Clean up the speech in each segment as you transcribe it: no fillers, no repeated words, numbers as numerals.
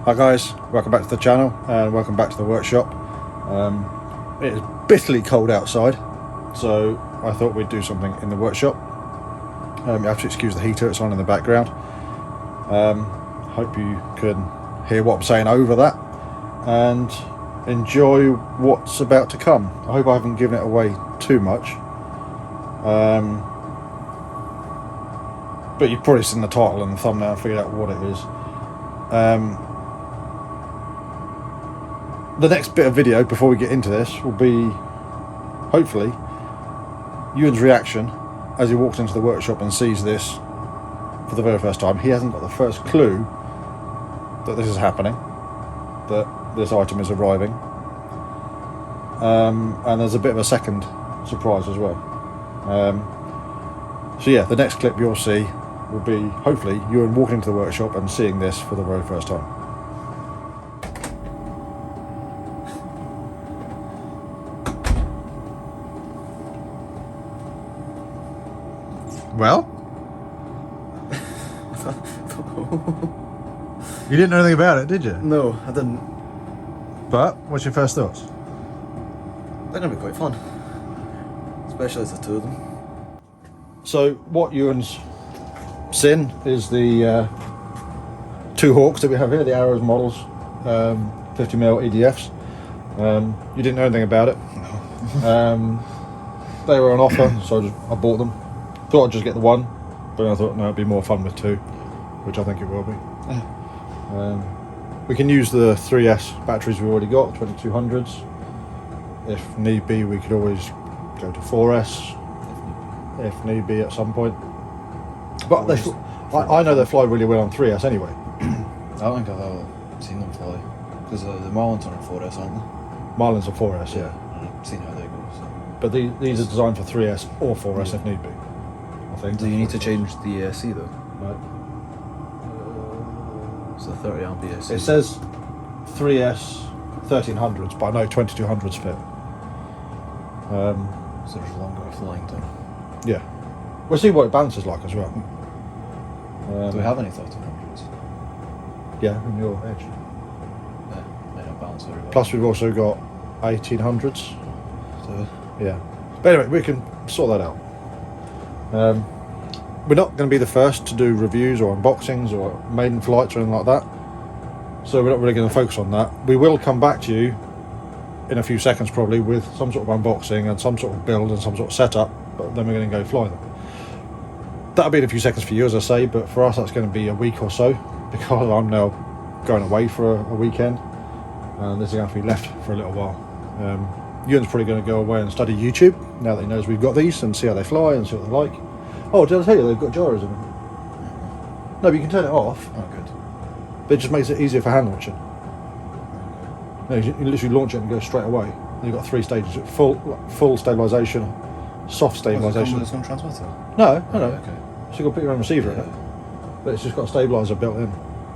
Hi guys, welcome back to the channel and welcome back to the workshop. It is bitterly cold outside, so I thought we'd do something in the workshop. You have to excuse the heater, it's on in the background. Hope you can hear what I'm saying over that and enjoy what's about to come. I hope I haven't given it away too much. But you've probably seen the title and the thumbnail and figured out what it is. The next bit of video before we get into this will be, hopefully, Ewan's reaction as he walks into the workshop and sees this for the very first time. He hasn't got the first clue that this is happening, that this item is arriving. And there's a bit of a second surprise as well. So yeah, the next clip you'll see will be, hopefully, Ewan walking into the workshop and seeing this for the very first time. Well? You didn't know anything about it, did you? No, I didn't. But, what's your first thoughts? They're going to be quite fun. Especially as the two of them. So, what Ewan's seen is the two Hawks that we have here, the Arrows models, 50mm EDFs. You didn't know anything about it. No. They were on offer, so I bought them. Thought I'd just get the one, but I thought no, it'd be more fun with two, which I think it will be. We can use the 3S batteries we've already got, 2200s. If need be, we could always go to 4S, if need be at some point. But I know they fly really well on 3S anyway. I don't think I've ever seen them fly. Because the Marlins are on 4S, aren't they? Marlins are 4S, yeah. I've seen how they go. So. But these are designed for 3S or 4S if need be, I think. Do you need to change the AC though? Right. So 30 amp AC. It says 3S 1300s, but I know 2200s fit. So there's longer flying time. Yeah. We'll see what it bounces like as well. Do we have any 1300s? Yeah, in your edge. Yeah, they don't bounce very well. Plus we've also got 1800s. So, Yeah. But anyway, we can sort that out. We're not going to be the first to do reviews or unboxings or maiden flights or anything like that. So we're not really going to focus on that. We will come back to you in a few seconds probably with some sort of unboxing and some sort of build and some sort of setup, but then we're going to go fly them. That'll be in a few seconds for you, as I say, but for us that's going to be a week or so, because I'm now going away for a weekend and this is going to have to be left for a little while. Ewan's probably going to go away and study YouTube now that he knows we've got these and see how they fly and see what they're like. Oh, did I tell you they've got gyros in them? No, but you can turn it off. oh, good. But it just makes it easier for hand launching. No, you literally launch it and go straight away. And you've got 3 stages: full stabilisation, soft stabilisation. It's going to transmitter? No. Okay. So you've got to put your own receiver in it, but it's just got a stabiliser built in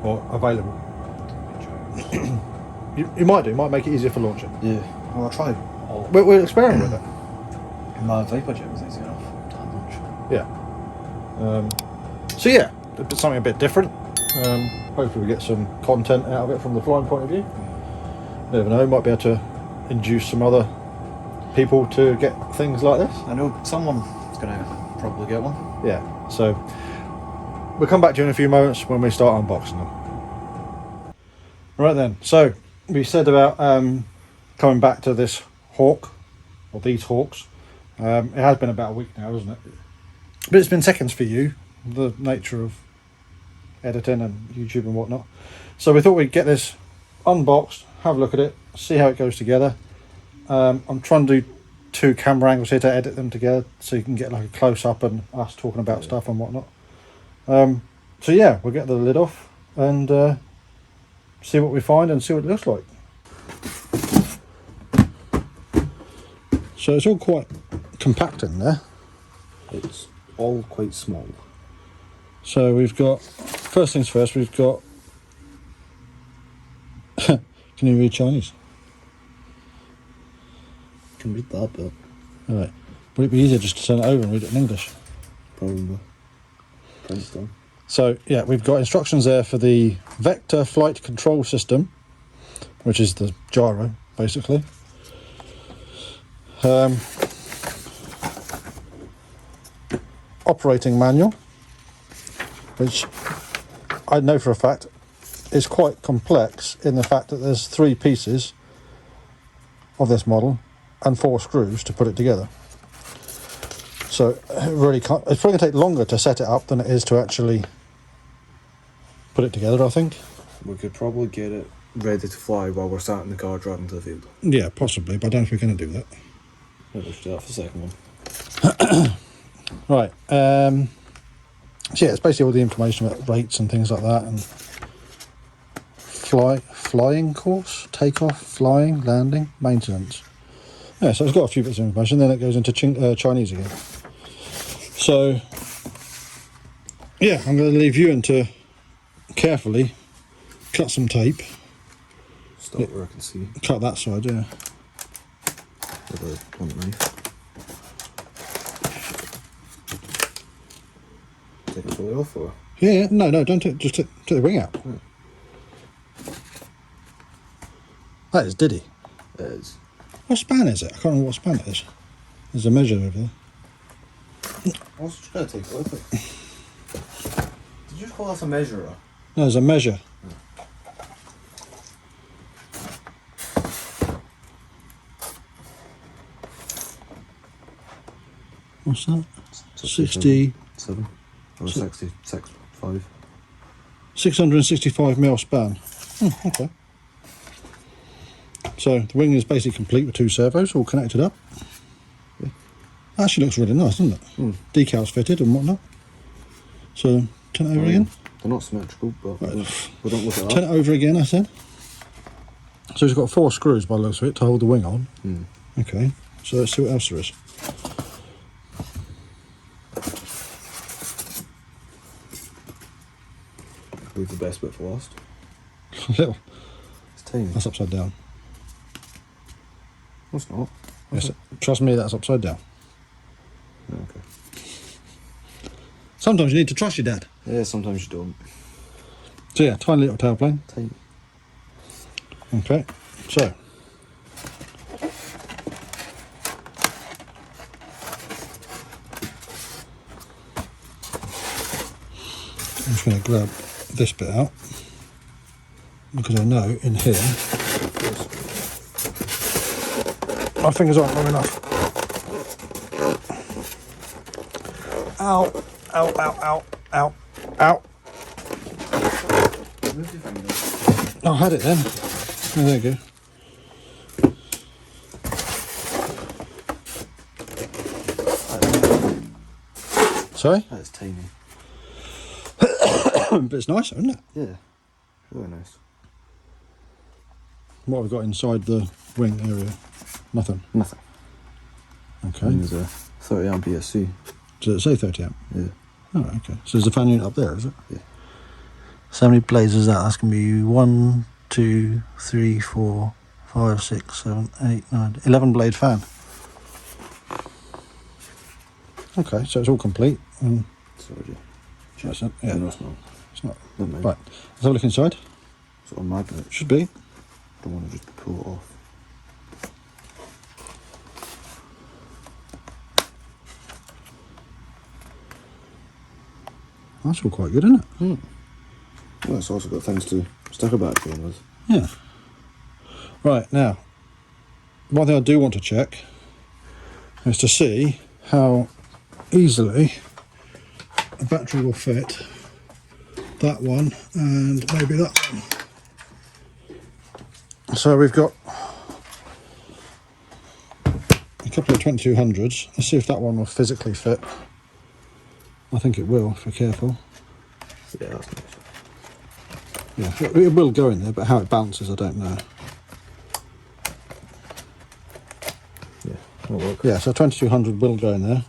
or available. you might do. It might make it easier for launching. Yeah. Well, I'll try. We'll experiment with it. My Viper jet was easy enough to hand launch. Yeah. So yeah, it's something a bit different. Hopefully we get some content out of it from the flying point of view. Never know, might be able to induce some other people to get things like this. I know someone's going to probably get one. Yeah, so we'll come back to you in a few moments when we start unboxing them. Right then, so we said about coming back to this Hawk, or these Hawks. It has been about a week now, hasn't it? But it's been seconds for you, the nature of editing and YouTube and whatnot. So we thought we'd get this unboxed, have a look at it, see how it goes together. I'm trying to do 2 camera angles here to edit them together so you can get like a close-up and us talking about stuff and whatnot. So yeah, we'll get the lid off and see what we find and see what it looks like. So it's all quite compact in there. It's all quite small. So we've got, first things first, we've got, can you read Chinese? I can read that, but... Alright, would it be easier just to turn it over and read it in English? Probably. Princeton. So yeah, we've got instructions there for the vector flight control system, which is the gyro basically. Operating manual, which I know for a fact is quite complex in the fact that there's 3 pieces of this model and 4 screws to put it together. So it really can't, it's probably going to take longer to set it up than it is to actually put it together, I think. We could probably get it ready to fly while we're sat in the car driving to the field. Yeah, possibly, but I don't know if we're going to do that. Maybe we should do that for the second one. Right. So yeah, it's basically all the information about rates and things like that, and flying course, takeoff, flying, landing, maintenance. Yeah, so it's got a few bits of information. Then it goes into Chinese again. So yeah, I'm going to leave you to carefully cut some tape. Start where I can see. Cut that side, yeah. With a blunt knife. Take it fully off, or? Yeah, no, don't just take the wing out. Right. That is Diddy. It is. What span is it? I can't remember what span it is. There's a measure over there. I was just going to take a look at it. Did you call us a measurer? No, there's a measure. What's that? 60... 7 or 66, 5. 665 mil span. Okay. So the wing is basically complete with 2 servos all connected up. Yeah. Actually looks really nice, doesn't it? Decals fitted and whatnot. So turn it over again. They're not symmetrical, but we don't look at Turn that. it over again, I said. So it's got 4 screws by the looks of it to hold the wing on. Okay. So let's see what else there is. Leave the best bit for last. Little. It's tiny. That's upside down. No, it's not. Yes, trust me, that's upside down. Yeah, okay. Sometimes you need to trust your dad. Yeah, sometimes you don't. So yeah, tiny little tailplane. Tiny. Okay, so I'm just going to grab this bit out because I know in here my fingers aren't long enough. Ow, ow, ow, ow, ow, ow. Move your finger. Oh, I had it then. Oh, there you go. Sorry? That is tiny. But it's nice, isn't it? Yeah. Really nice. What have we got inside the wing area? Nothing. Nothing. Okay. And there's a 30 amp ESC. Does it say 30 amp? Yeah. Oh, okay. So there's a fan unit up there, is it? Yeah. So how many blades is that? That's going to be 1, 2, 3, 4, 5, 6, 7, 8, 9, 11 blade fan. Okay, so it's all complete. And Sorry, yeah. that's it. Yeah, No, it's not. it's not. Not mine. Right, let's have a look inside. It's on magnet. Should be. Don't want to just pull it off. That's all quite good, isn't it? Well, it's also got things to stick a battery in with. Yeah. Right, now, one thing I do want to check is to see how easily a battery will fit that one and maybe that one. So we've got a couple of 2200s. Let's see if that one will physically fit. I think it will, if we're careful. Yeah, that's nice. Yeah, it will go in there, but how it bounces, I don't know. Yeah, that'll work. Yeah, so 2200 will go in there.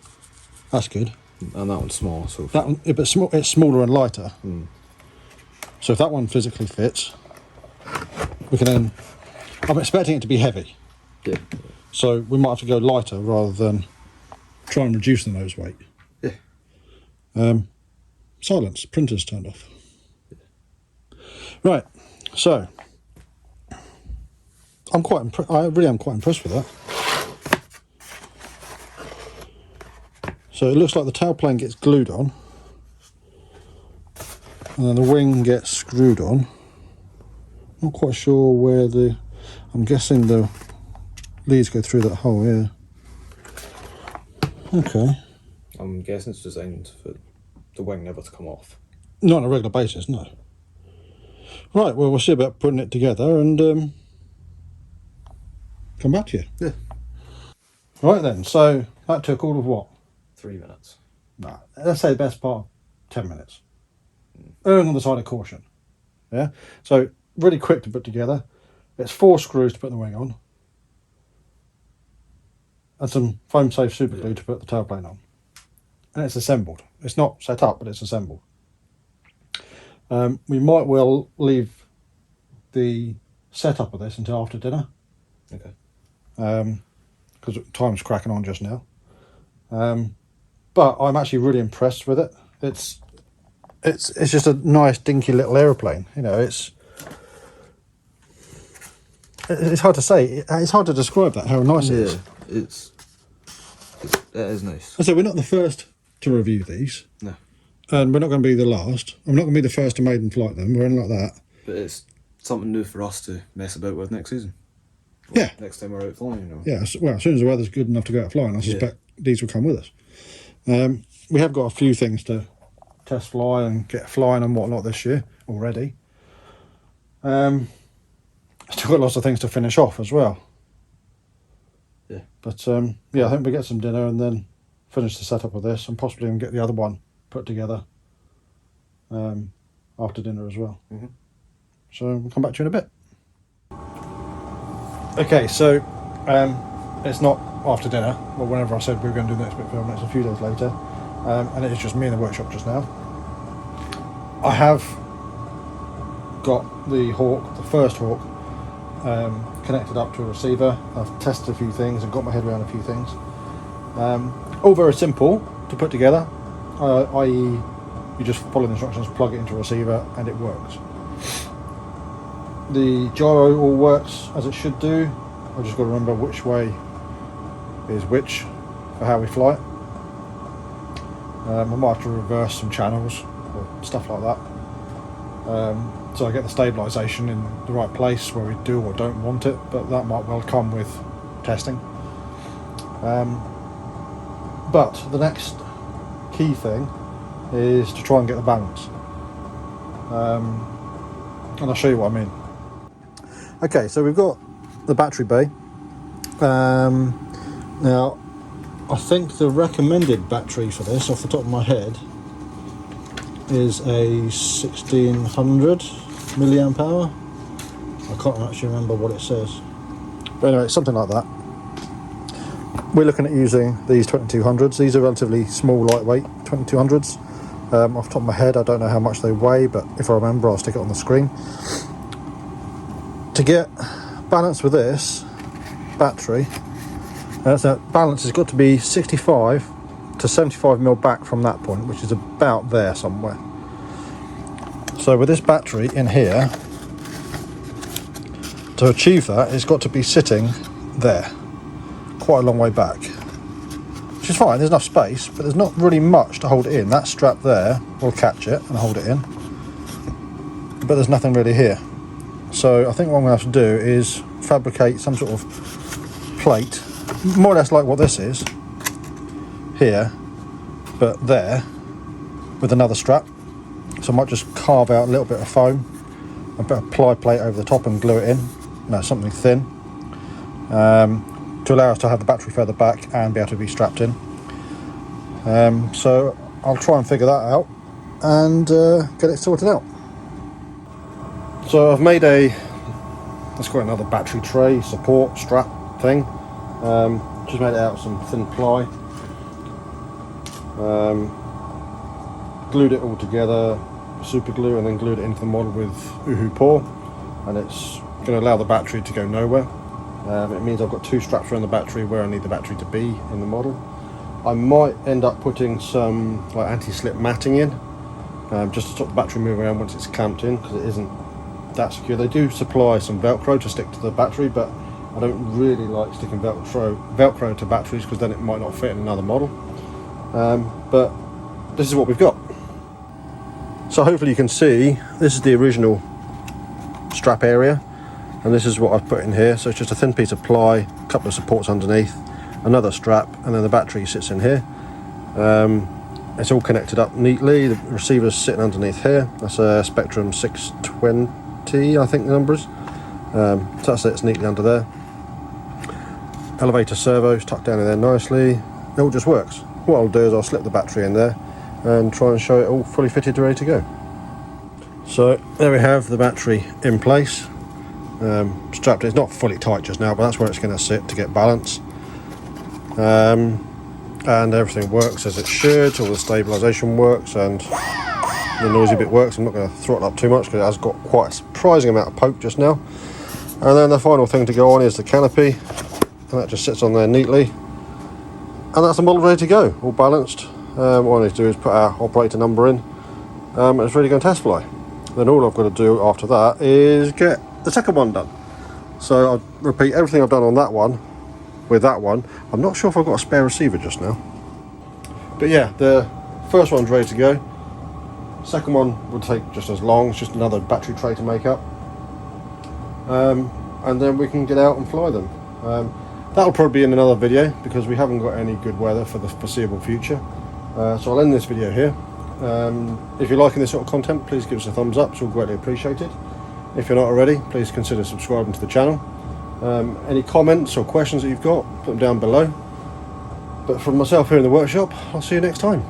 That's good. And that one's small, so... That one, yeah, but it's smaller and lighter. So if that one physically fits, we can then... I'm expecting it to be heavy. Yeah. So we might have to go lighter rather than try and reduce the nose weight. Yeah. silence. Printer's turned off. Right, so I really am quite impressed with that. So it looks like the tailplane gets glued on, and then the wing gets screwed on. Not quite sure where I'm guessing the leads go through that hole here. Okay. I'm guessing it's designed for the wing never to come off. Not on a regular basis, no. Right, well, we'll see about putting it together and come back to you. Yeah. Right then, so that took all of what? 3 minutes. Nah, let's say the best part, 10 minutes. Erring on the side of caution. Yeah, so really quick to put together. It's 4 screws to put the wing on, and some foam safe super glue to put the tailplane on. And it's assembled. It's not set up, but it's assembled. We might well leave the setup of this until after dinner. Okay. Because time's cracking on just now. But I'm actually really impressed with it. It's just a nice dinky little aeroplane. You know, it's hard to say. It's hard to describe that, how nice it is. It is nice. So we're not the first to review these. No. And we're not going to be the last. I'm not going to be the first to maiden flight them or anything like that. But it's something new for us to mess about with next season. Yeah. Next time we're out flying, you know. Yeah, well, as soon as the weather's good enough to go out flying, I suspect these will come with us. We have got a few things to test fly and get flying and whatnot this year already. Still got lots of things to finish off as well. Yeah. But yeah, I think we get some dinner and then finish the setup of this and possibly even get the other one put together after dinner as well. Mm-hmm. So we'll come back to you in a bit. Okay, so it's not after dinner, or whenever I said we were going to do the next bit of film, it's a few days later, and it is just me in the workshop just now. I have got the Hawk, the first Hawk, connected up to a receiver. I've tested a few things and got my head around a few things. All very simple to put together, i.e. you just follow the instructions, plug it into a receiver and it works. The gyro all works as it should do. I've just got to remember which way is which for how we fly it. I might have to reverse some channels or stuff like that. So I get the stabilisation in the right place where we do or don't want it, but that might well come with testing. But the next key thing is to try and get the balance. And I'll show you what I mean. Okay, so we've got the battery bay. Now, I think the recommended battery for this, off the top of my head, is a 1600 milliamp hour. I can't actually remember what it says. But anyway, something like that. We're looking at using these 2200s. These are relatively small, lightweight 2200s. Off the top of my head, I don't know how much they weigh, but if I remember, I'll stick it on the screen. To get balance with this battery, so balance has got to be 65 to 75 mil back from that point, which is about there somewhere. So with this battery in here, to achieve that, it's got to be sitting there, quite a long way back, which is fine. There's enough space, but there's not really much to hold it in. That strap there will catch it and hold it in, but there's nothing really here. So I think what I'm going to have to do is fabricate some sort of plate, more or less like what this is here, but there, with another strap. So I might just carve out a little bit of foam and put a ply plate over the top and glue it in, something thin, to allow us to have the battery further back and be able to be strapped in. So I'll try and figure that out and get it sorted out. So I've made let's call it another battery tray support strap thing. Just made it out of some thin ply. Glued it all together, super glue, and then glued it into the model with Uhu Pour, and it's going to allow the battery to go nowhere. It means I've got 2 straps around the battery where I need the battery to be in the model. I might end up putting some like anti-slip matting in, just to stop the battery moving around once it's clamped in, because it isn't that secure. They do supply some Velcro to stick to the battery, but I don't really like sticking Velcro to batteries, because then it might not fit in another model. But this is what we've got. So hopefully you can see this is the original strap area, and this is what I've put in here. So it's just a thin piece of ply, a couple of supports underneath, another strap, and then the battery sits in here. It's all connected up neatly. The receiver's sitting underneath here. That's a Spectrum 620, I think the number is. So that sits neatly under there. Elevator servos tucked down in there nicely. It all just works. What I'll do is I'll slip the battery in there and try and show it all fully fitted, ready to go. So there we have the battery in place. Strapped. It's not fully tight just now, but that's where it's going to sit to get balance. And everything works as it should. All the stabilisation works and the noisy bit works. I'm not going to throttle up too much because it has got quite a surprising amount of poke just now. And then the final thing to go on is the canopy, and that just sits on there neatly. And that's the model ready to go, all balanced. What I need to do is put our operator number in, and it's ready to go and test fly. Then all I've got to do after that is get the second one done. So I'll repeat everything I've done on that one with that one. I'm not sure if I've got a spare receiver just now. But yeah, the first one's ready to go. Second one would take just as long. It's just another battery tray to make up. And then we can get out and fly them. That'll probably be in another video because we haven't got any good weather for the foreseeable future. So I'll end this video here. If you're liking this sort of content, please give us a thumbs up. It's all greatly appreciated. If you're not already, please consider subscribing to the channel. Any comments or questions that you've got, put them down below. But from myself here in the workshop, I'll see you next time.